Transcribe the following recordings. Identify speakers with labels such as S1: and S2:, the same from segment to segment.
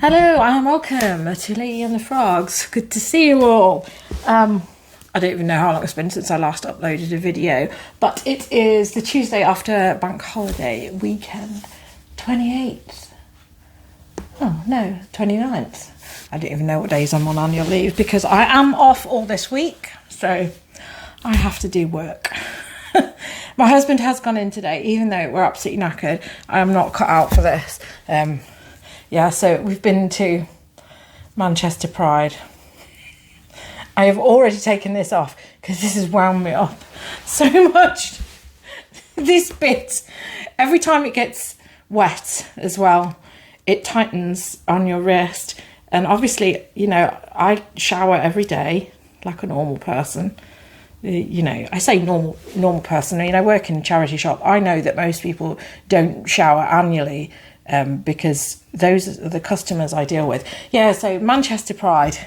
S1: Hello and welcome to Lady and the Frogs. Good to see you all. I don't even know how long it's been since I last uploaded a video, but it is the Tuesday after bank holiday weekend, 28th. Oh no, 29th. I don't even know what days I'm on annual leave because I am off all this week, so I have to do work. My husband has gone in today, even though we're absolutely knackered. I am not cut out for this. Yeah, so we've been to Manchester Pride. I have already taken this off because this has wound me up so much. This bit, every time it gets wet as well, it tightens on your wrist. And obviously, you know, I shower every day like a normal person. You know, I say normal person. I mean, I work in a charity shop. I know that most people don't shower annually. Because those are the customers I deal with. Yeah, so Manchester Pride,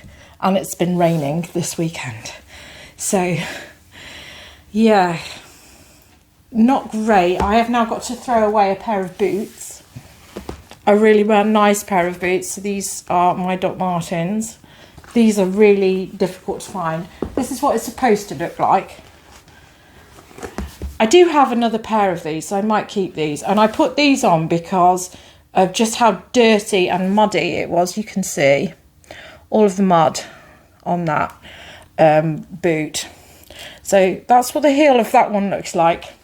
S1: and it's been raining this weekend. So, yeah, not great. I have now got to throw away a pair of boots. A really nice pair of boots. These are my Doc Martens. These are really difficult to find. This is what it's supposed to look like. I do have another pair of these, so I might keep these. And I put these on because of just how dirty and muddy it was. You can see all of the mud on that boot. So that's what the heel of that one looks like.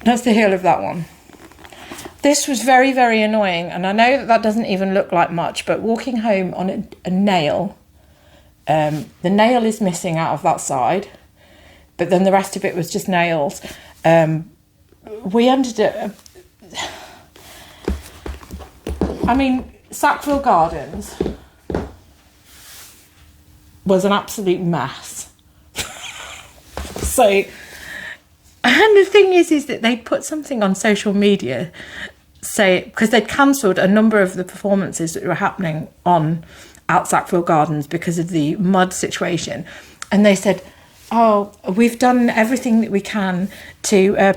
S1: That's the heel of that one. This was very, very annoying. And I know that doesn't even look like much, but walking home on a nail, the nail is missing out of that side, but then the rest of it was just nails. We ended up, I mean, Sackville Gardens was an absolute mess. So, and the thing is that they put something on social media, say, because they'd cancelled a number of the performances that were happening at Sackville Gardens because of the mud situation. And they said, oh, we've done everything that we can to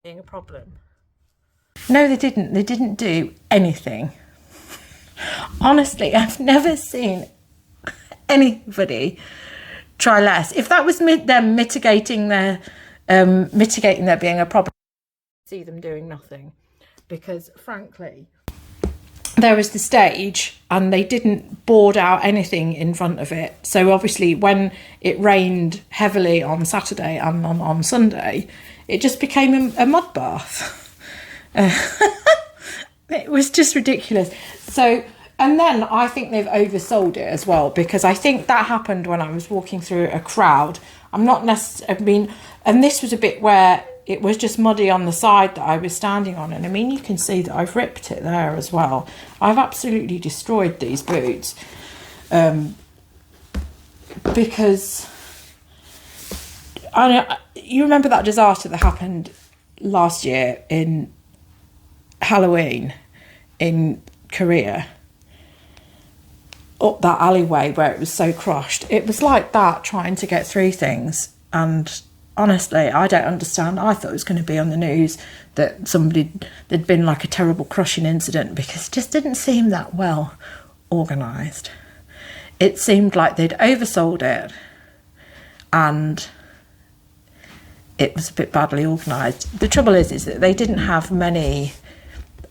S1: being a problem. No, they didn't. They didn't do anything. Honestly, I've never seen anybody try less. If that was them mitigating there being a problem, I see them doing nothing. Because frankly, there was the stage and they didn't board out anything in front of it. So obviously when it rained heavily on Saturday and on Sunday, it just became a mud bath. It was just ridiculous. So, and then I think they've oversold it as well, because I think that happened when I was walking through a crowd. I'm not necessarily, I mean, and this was a bit where it was just muddy on the side that I was standing on. And I mean, you can see that I've ripped it there as well. I've absolutely destroyed these boots. Because you remember that disaster that happened last year in Halloween in Korea? Up that alleyway where it was so crushed. It was like that trying to get through things. And honestly, I don't understand. I thought it was going to be on the news that there'd been like a terrible crushing incident, because it just didn't seem that well organised. It seemed like they'd oversold it and it was a bit badly organised. The trouble is that they didn't have many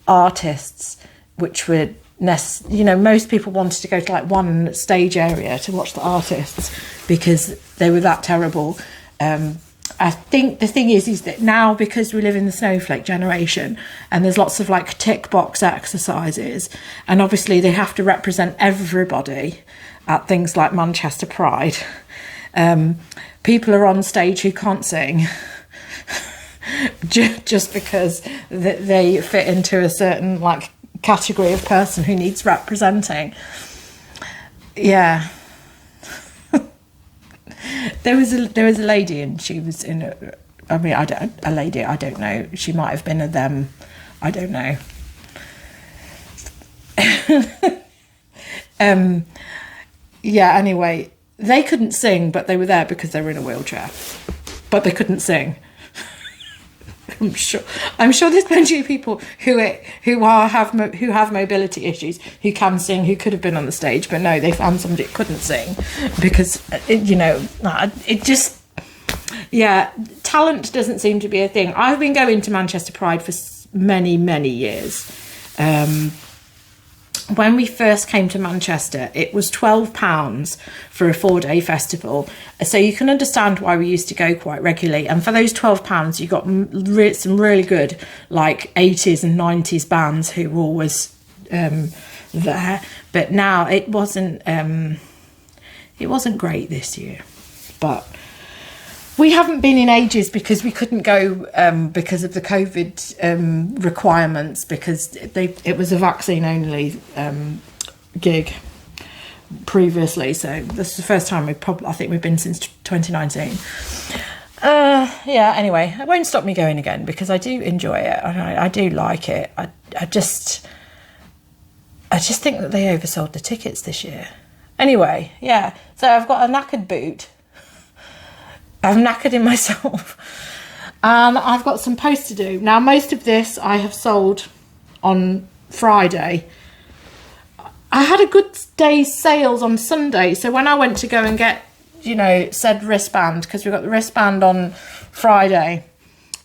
S1: artists, which were you know, most people wanted to go to like one stage area to watch the artists because they were that terrible. I think the thing is that now, because we live in the snowflake generation and there's lots of like tick box exercises, and obviously they have to represent everybody at things like Manchester Pride. People are on stage who can't sing just because they fit into a certain like category of person who needs representing. Yeah. There was a lady, and she was in I don't know, she might have been a them, I don't know. Yeah, anyway, they couldn't sing, but they were there because they were in a wheelchair, but they couldn't sing. I'm sure there's plenty of people who have mobility issues, who can sing, who could have been on the stage, but no, they found somebody who couldn't sing because it just, yeah, talent doesn't seem to be a thing. I've been going to Manchester Pride for many years. When we first came to Manchester, it was £12 for a 4-day festival. So you can understand why we used to go quite regularly. And for those £12, you got some really good, like 80s and 90s bands who were always there. But now it wasn't great this year. But we haven't been in ages because we couldn't go because of the COVID requirements, because it was a vaccine only gig previously. So this is the first time I think we've been since 2019. Yeah, anyway, it won't stop me going again because I do enjoy it. I do like it. I just think that they oversold the tickets this year. Anyway, yeah, so I've got a knackered boot. I'm knackered in myself. I've got some posts to do. Now, most of this I have sold on Friday. I had a good day's sales on Sunday. So when I went to go and get, said wristband, because we got the wristband on Friday,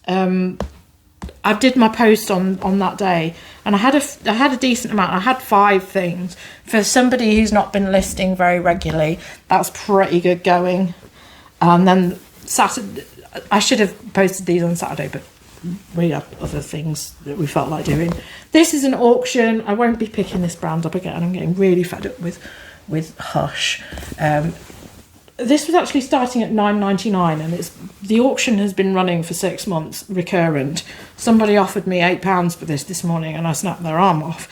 S1: I did my post on that day, and I had a decent amount. I had 5 things. For somebody who's not been listing very regularly, that's pretty good going. And then Saturday, I should have posted these on Saturday, but we have other things that we felt like doing. This is an auction. I won't be picking this brand up again. I'm getting really fed up with Hush. This was actually starting at £9.99, and the auction has been running for 6 months, recurrent. Somebody offered me £8 for this morning, and I snapped their arm off.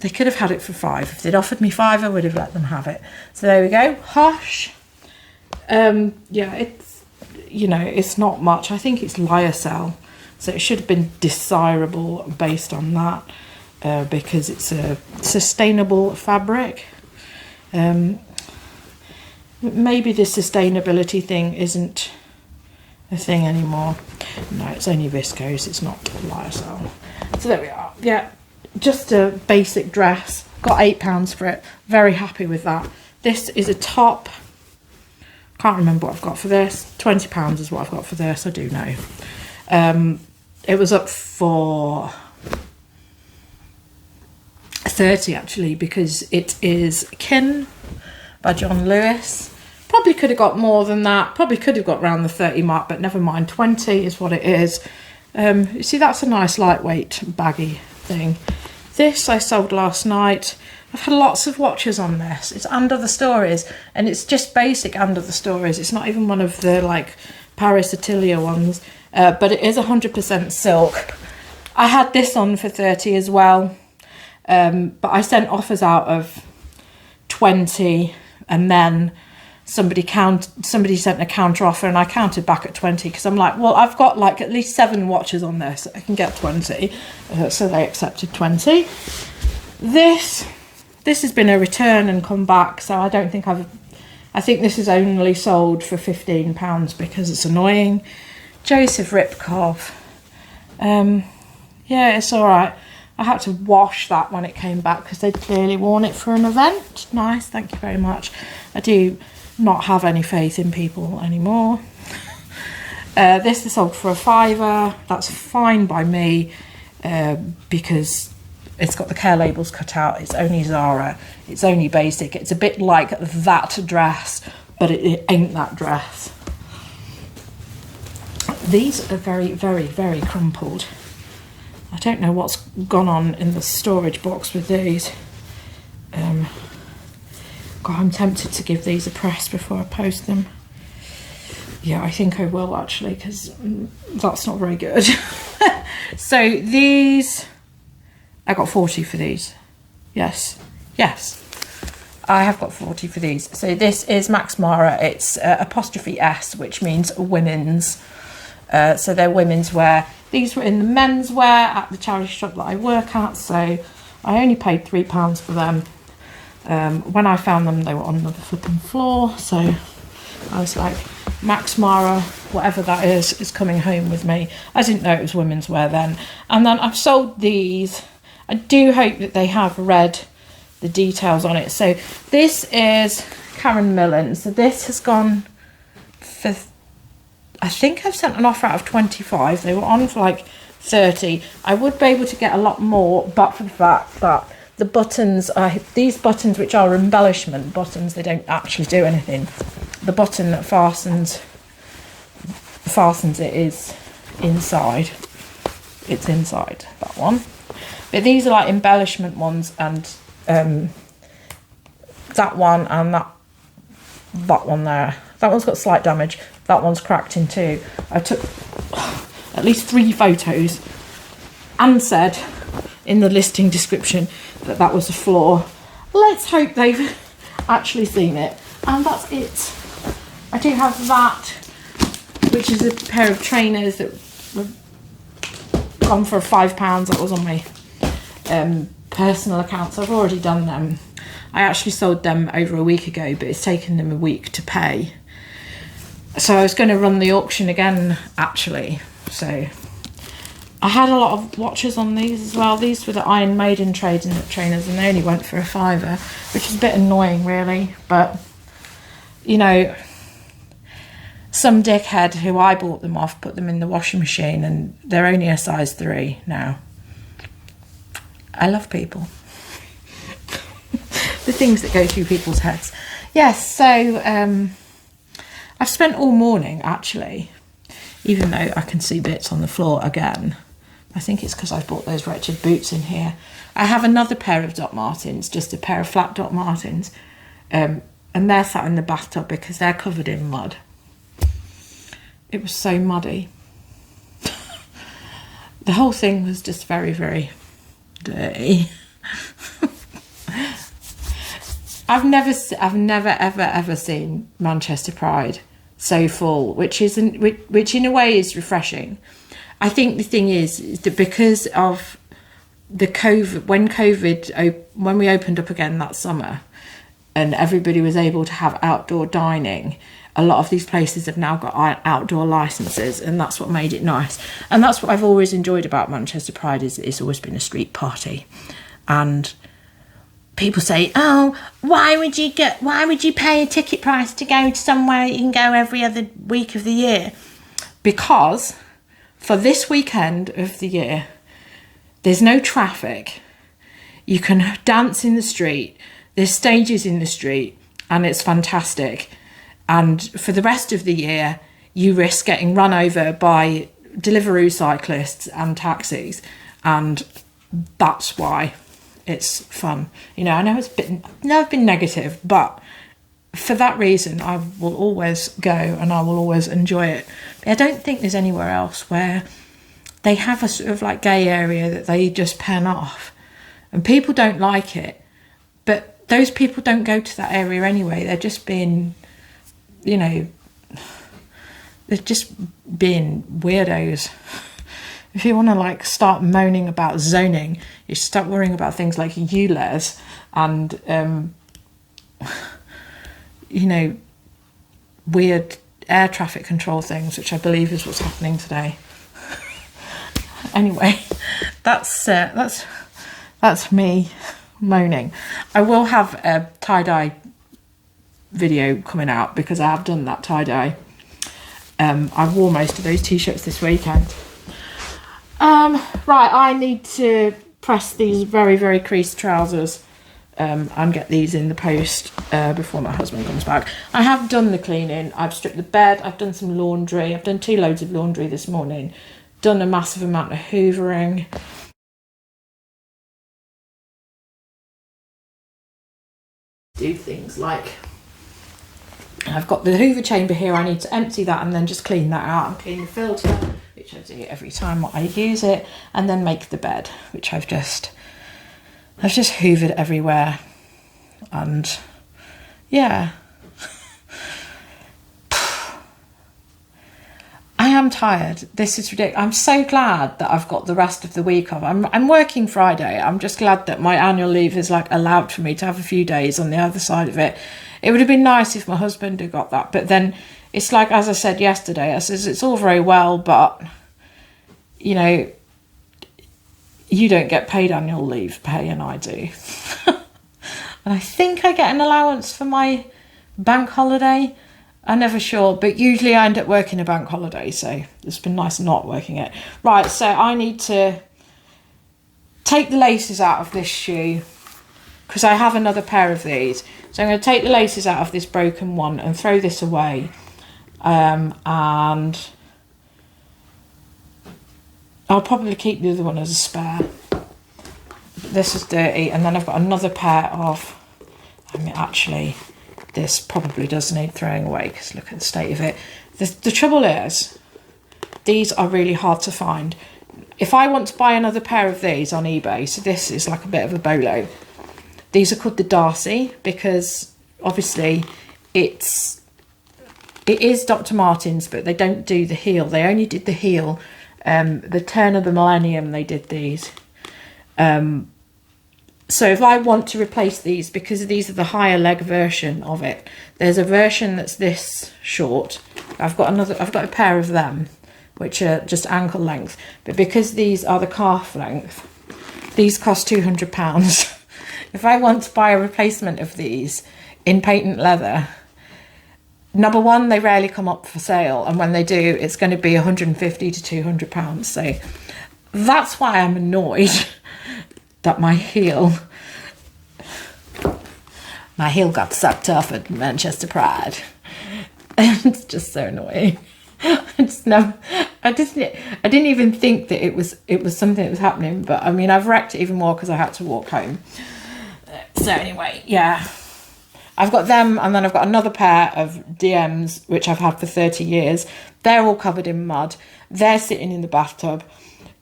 S1: They could have had it for 5. If they'd offered me 5, I would have let them have it. So there we go. Hush. Yeah, it's not much. I think it's lyocell, so it should have been desirable based on that, because it's a sustainable fabric. Maybe the sustainability thing isn't a thing anymore. No, it's only viscose, it's not lyocell. So there we are. Yeah, just a basic dress. Got £8 for it. Very happy with that. This is a top. Can't remember what I've got for this. £20 is what I've got for this, I do know. It was up for 30 actually, because it is Kin by John Lewis. Probably could have got more than that. Probably could have got around the 30 mark, but never mind. 20 is what it is. You see, that's a nice lightweight baggy thing. This I sold last night. I've had lots of watches on this. It's And Other Stories, and it's just basic And Other Stories. It's not even one of the like Paris Atelier ones, but it is 100% silk. I had this on for 30 as well, but I sent offers out of 20, and then somebody sent a counter offer, and I counted back at 20 because I'm like, well, I've got like at least 7 watches on this. I can get 20, so they accepted 20. This has been a return and come back, so I don't think I think this is only sold for £15 because it's annoying. Joseph Ripkov. Yeah, it's all right. I had to wash that when it came back because they'd clearly worn it for an event. Nice, thank you very much. I do not have any faith in people anymore. This is sold for £5. That's fine by me, because it's got the care labels cut out. It's only Zara. It's only basic. It's a bit like that dress, but it ain't that dress. These are very, very, very crumpled. I don't know what's gone on in the storage box with these. God, I'm tempted to give these a press before I post them. Yeah, I think I will actually, because that's not very good. So these, I got 40 for these. Yes, I have got 40 for these. So this is Max Mara. It's apostrophe S, which means women's. So they're women's wear. These were in the men's wear at the charity shop that I work at, so I only paid £3 for them. When I found them, they were on the flipping floor, so I was like, Max Mara, whatever that is coming home with me. I didn't know it was women's wear then. And then I've sold these. I do hope that they have read the details on it. So this is Karen Millen. So this has gone for, I think I've sent an offer out of 25. They were on for like 30. I would be able to get a lot more, but for the fact that the buttons are, these buttons, which are embellishment buttons, they don't actually do anything. The button that fastens it is inside. It's inside, that one. But these are like embellishment ones, and that one and that one there. That one's got slight damage. That one's cracked in two. I took at least 3 photos and said in the listing description that that was a flaw. Let's hope they've actually seen it. And that's it. I do have that, which is a pair of trainers that were gone for £5. That was on my personal account, so I've already done them. I actually sold them over a week ago, but it's taken them a week to pay. So I was going to run the auction again, actually. So I had a lot of watches on these as well. These were the Iron Maiden trainers, and they only went for £5, which is a bit annoying, really. But, you know, some dickhead who I bought them off put them in the washing machine, and they're only a size 3 now. I love people. The things that go through people's heads. Yes, so I've spent all morning, actually, even though I can see bits on the floor again. I think it's because I bought those wretched boots in here. I have another pair of Doc Martens, just a pair of flat Doc Martens, and they're sat in the bathtub because they're covered in mud. It was so muddy. The whole thing was just very, very dirty. I've never ever seen Manchester Pride so full, which in a way is refreshing. I think the thing is that because of the when we opened up again that summer, and everybody was able to have outdoor dining, a lot of these places have now got outdoor licenses, and that's what made it nice. And that's what I've always enjoyed about Manchester Pride, is it's always been a street party. And people say, oh, why would you pay a ticket price to go to somewhere you can go every other week of the year? Because for this weekend of the year, there's no traffic. You can dance in the street. There's stages in the street, and it's fantastic. And for the rest of the year, you risk getting run over by Deliveroo cyclists and taxis, and that's why it's fun. You know, I know I've been negative, but for that reason, I will always go and I will always enjoy it. I don't think there's anywhere else where they have a sort of like gay area that they just pen off, and people don't like it, but those people don't go to that area anyway. They're just being, you know, they're just being weirdos. If you want to like start moaning about zoning, you should start worrying about things like ULEZ and you know, weird air traffic control things, which I believe is what's happening today. Anyway, that's me moaning. I will have a tie-dye video coming out because I have done that tie-dye. I wore most of those t-shirts this weekend. Right, I need to press these very, very creased trousers and get these in the post before my husband comes back. I have done the cleaning. I've stripped the bed. I've done some laundry. I've done 2 loads of laundry this morning. Done a massive amount of hoovering. Do things like, I've got the hoover chamber here. I need to empty that and then just clean that out and clean the filter, which I do every time I use it, and then make the bed, which I've just hoovered everywhere. And yeah, I am tired. This is ridiculous. I'm so glad that I've got the rest of the week off. I'm working Friday. I'm just glad that my annual leave is like allowed for me to have a few days on the other side of it. It would have been nice if my husband had got that, but then it's like, as I said yesterday, I says it's all very well, but you know, you don't get paid annual leave pay and I do. And I think I get an allowance for my bank holiday. I'm never sure, but usually I end up working a bank holiday, so it's been nice not working it. Right, so I need to take the laces out of this shoe because I have another pair of these. So I'm going to take the laces out of this broken one and throw this away. And I'll probably keep the other one as a spare. This is dirty, and then I've got another pair of, I mean, actually, this probably does need throwing away because look at the state of it. The trouble is, these are really hard to find. If I want to buy another pair of these on eBay, so this is like a bit of a bolo. These are called the Darcy because obviously it is Dr. Martens, but they don't do the heel. They only did the heel. The turn of the millennium, they did these. So if I want to replace these, because these are the higher leg version of it, there's a version that's this short. I've got a pair of them, which are just ankle length. But because these are the calf length, these cost £200. If I want to buy a replacement of these in patent leather, number one, they rarely come up for sale. And when they do, it's going to be £150 to £200. So that's why I'm annoyed that my heel got sucked off at Manchester Pride. It's just so annoying. I didn't even think that it was something that was happening, but I mean, I've wrecked it even more because I had to walk home. So anyway, yeah, I've got them, and then I've got another pair of DMs which I've had for 30 years. They're all covered in mud. They're sitting in the bathtub.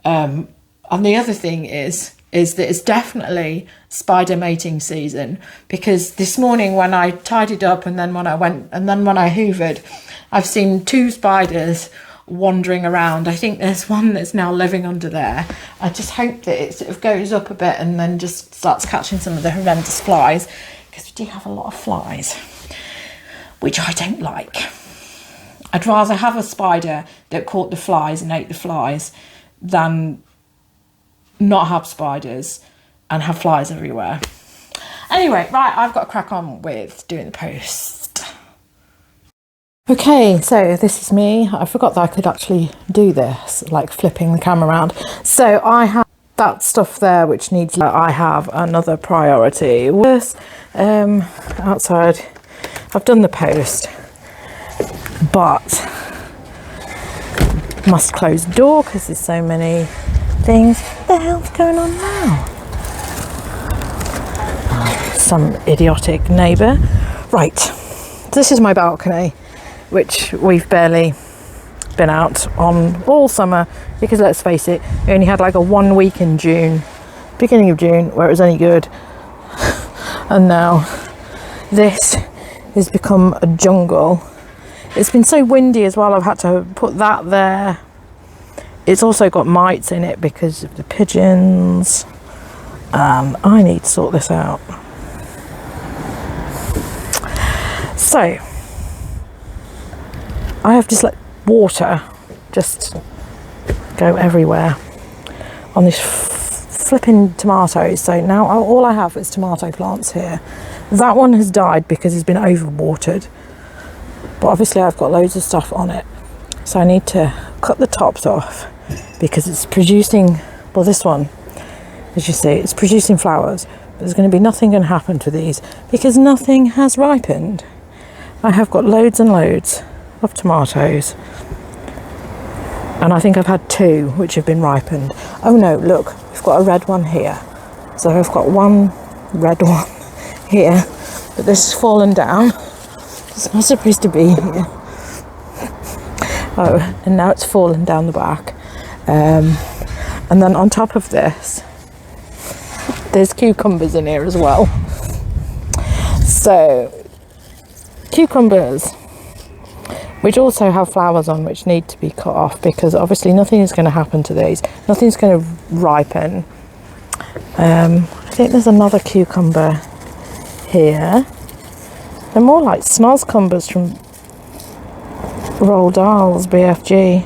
S1: And the other thing is that it's definitely spider mating season, because this morning when I tidied up and then when I hoovered, I've seen 2 spiders wandering around. I think there's one that's now living under there. I just hope that it sort of goes up a bit and then just starts catching some of the horrendous flies, because we do have a lot of flies, which I don't like. I'd rather have a spider that caught the flies and ate the flies than not have spiders and have flies everywhere. Anyway, right, I've got to crack on with doing the post. Okay, so this is me. I forgot that I could actually do this, like flipping the camera around. So I have that stuff there which needs, I have another priority. This outside, I've done the post, but must close the door because there's so many things. What the hell's going on now? Some idiotic neighbour. Right, this is my balcony, which we've barely been out on all summer, because let's face it, we only had like a 1 week in June, beginning of June, where it was any good. And now this has become a jungle. It's been so windy as well, I've had to put that there. It's also got mites in it because of the pigeons. I need to sort this out. So I have just let water just go everywhere on this flipping tomatoes. So now all I have is tomato plants here. That one has died because it's been overwatered, but obviously I've got loads of stuff on it, so I need to cut the tops off because it's producing, well, this one, as you see, it's producing flowers, but there's going to be nothing going to happen to these because nothing has ripened. I have got loads and loads of tomatoes, and I think I've had 2 which have been ripened. Oh no, look, we've got a red one here. So I've got one red one here, but this has fallen down. It's not supposed to be here. Oh, and now it's fallen down the back. And then on top of this, there's cucumbers in here as well. So cucumbers, which also have flowers on, which need to be cut off because obviously nothing is going to happen to these. Nothing's going to ripen. I think there's another cucumber here. They're more like snozzcumbers from Roald Dahl's BFG.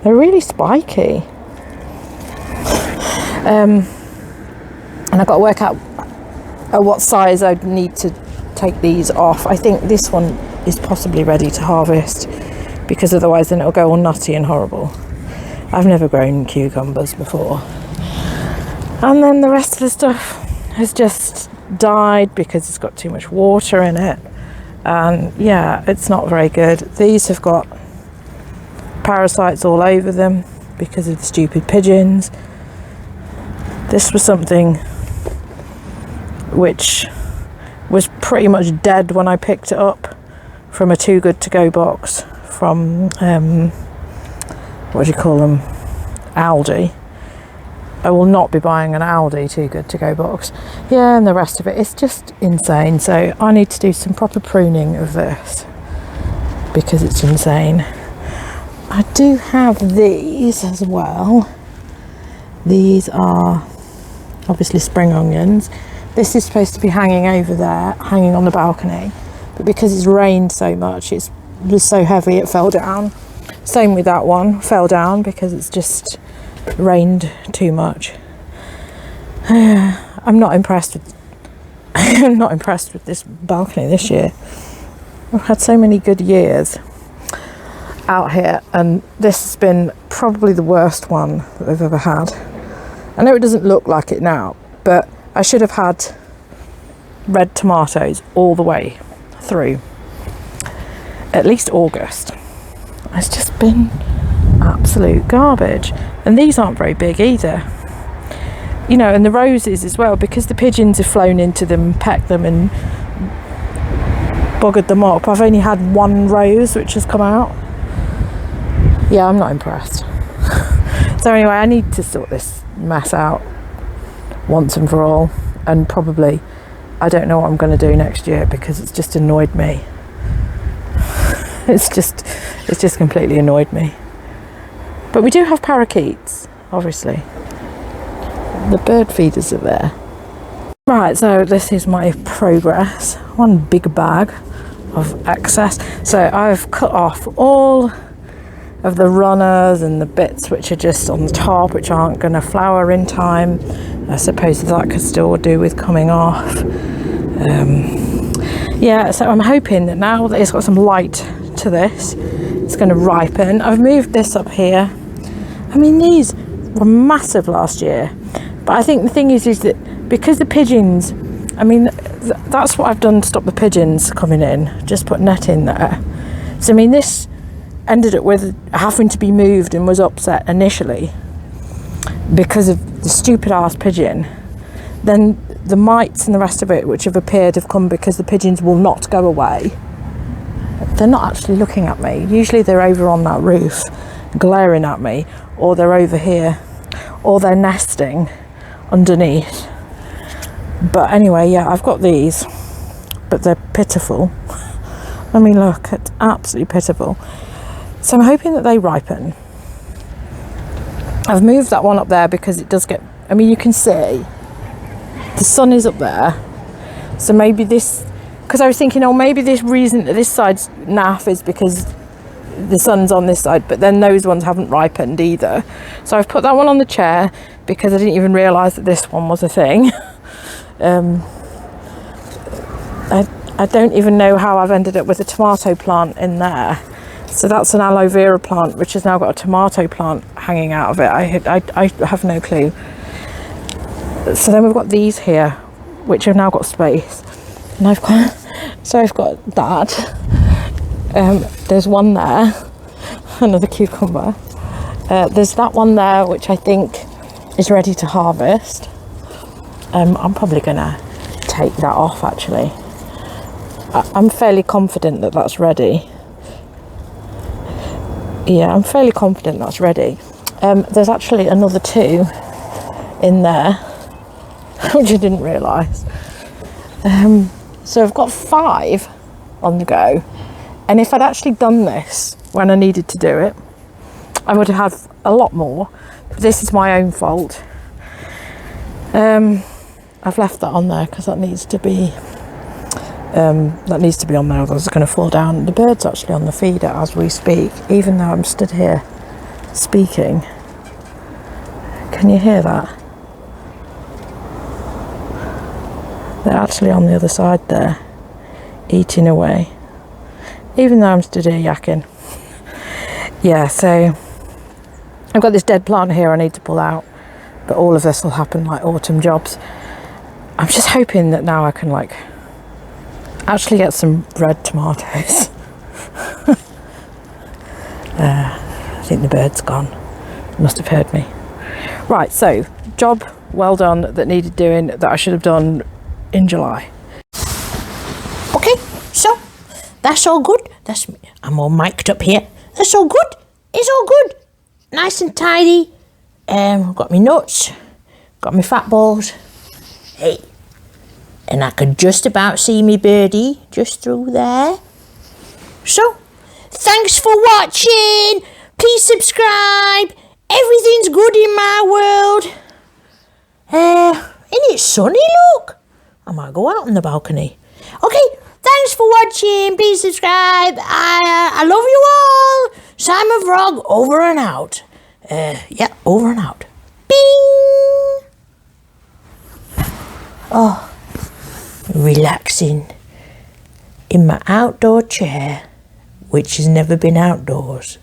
S1: They're really spiky. And I've got to work out at what size I'd need to take these off. I think this one is possibly ready to harvest, because otherwise then it'll go all nutty and horrible. I've never grown cucumbers before. And then the rest of the stuff has just died because it's got too much water in it. And yeah, it's not very good. These have got parasites all over them because of the stupid pigeons. This was something which was pretty much dead when I picked it up from a Too Good To Go box from what do you call them, Aldi. I will not be buying an Aldi Too Good To Go box. Yeah, and the rest of it, it's just insane. So I need to do some proper pruning of this because it's insane. I do have these as well. These are obviously spring onions. This is supposed to be hanging over there, hanging on the balcony, but because it's rained so much, it was so heavy it fell down. Same with that one, fell down because it's just rained too much. I'm not impressed with I'm not impressed with this balcony this year. I've had so many good years out here, and this has been probably the worst one that I've ever had. I know it doesn't look like it now, but I should have had red tomatoes all the way through at least August. It's just been absolute garbage. And these aren't very big either. You know, and the roses as well, because the pigeons have flown into them, pecked them and buggered them up. I've only had one rose which has come out. Yeah, I'm not impressed. So anyway, I need to sort this mess out once and for all, and probably I don't know what I'm going to do next year because it's just annoyed me. It's just completely annoyed me. But we do have parakeets, obviously. The bird feeders are there. Right, so this is my progress. One big bag of excess. So I've cut off all of the runners and the bits which are just on the top, which aren't going to flower in time. I suppose that could still do with coming off. Yeah, so I'm hoping that now that it's got some light to this, it's going to ripen. I've moved this up here. I mean, these were massive last year, but I think the thing is that because the pigeons, I mean, that's what I've done to stop the pigeons coming in, just put net in there. So I mean, this ended up with having to be moved and was upset initially because of the stupid ass pigeon. Then the mites and the rest of it which have appeared have come because the pigeons will not go away. They're not actually looking at me. Usually they're over on that roof glaring at me, or they're over here, or they're nesting underneath. But anyway, yeah, I've got these, but they're pitiful. I mean, look, it's absolutely pitiful. So I'm hoping that they ripen. I've moved that one up there because it does get, I mean, you can see the sun is up there. So maybe this, because I was thinking, oh, maybe this reason that this side's naff is because the sun's on this side, but then those ones haven't ripened either. So I've put that one on the chair because I didn't even realise that this one was a thing. I don't even know how I've ended up with a tomato plant in there. So that's an aloe vera plant which has now got a tomato plant hanging out of it. I have no clue. So then we've got these here which have now got space, and I've got that. There's one there, another cucumber. There's that one there which I think is ready to harvest. I'm probably gonna take that off actually. I'm fairly confident that that's ready. Yeah, I'm fairly confident that's ready. There's actually another two in there, which I didn't realise. So I've got 5 on the go. And if I'd actually done this when I needed to do it, I would have had a lot more. But this is my own fault. I've left that on there because that needs to be That needs to be on there, otherwise it's going to fall down. The bird's actually on the feeder as we speak, even though I'm stood here speaking. Can you hear that? They're actually on the other side there, eating away, even though I'm stood here yakking. Yeah, so I've got this dead plant here I need to pull out, but all of this will happen like autumn jobs. I'm just hoping that now I can like actually get some red tomatoes. I think the bird's gone. Must have heard me. Right, so job well done that needed doing, that I should have done in July.
S2: Okay, so that's all good. I'm all mic'd up here. That's all good. It's all good. Nice and tidy. Got me nuts. Got me fat balls. Hey. And I could just about see me birdie just through there. So, thanks for watching. Please subscribe. Everything's good in my world. And it's sunny, look. I might go out on the balcony. Okay, thanks for watching. Please subscribe. I love you all. Simon Frog, over and out. Yeah, over and out. Bing! Oh, relaxing in my outdoor chair, which has never been outdoors.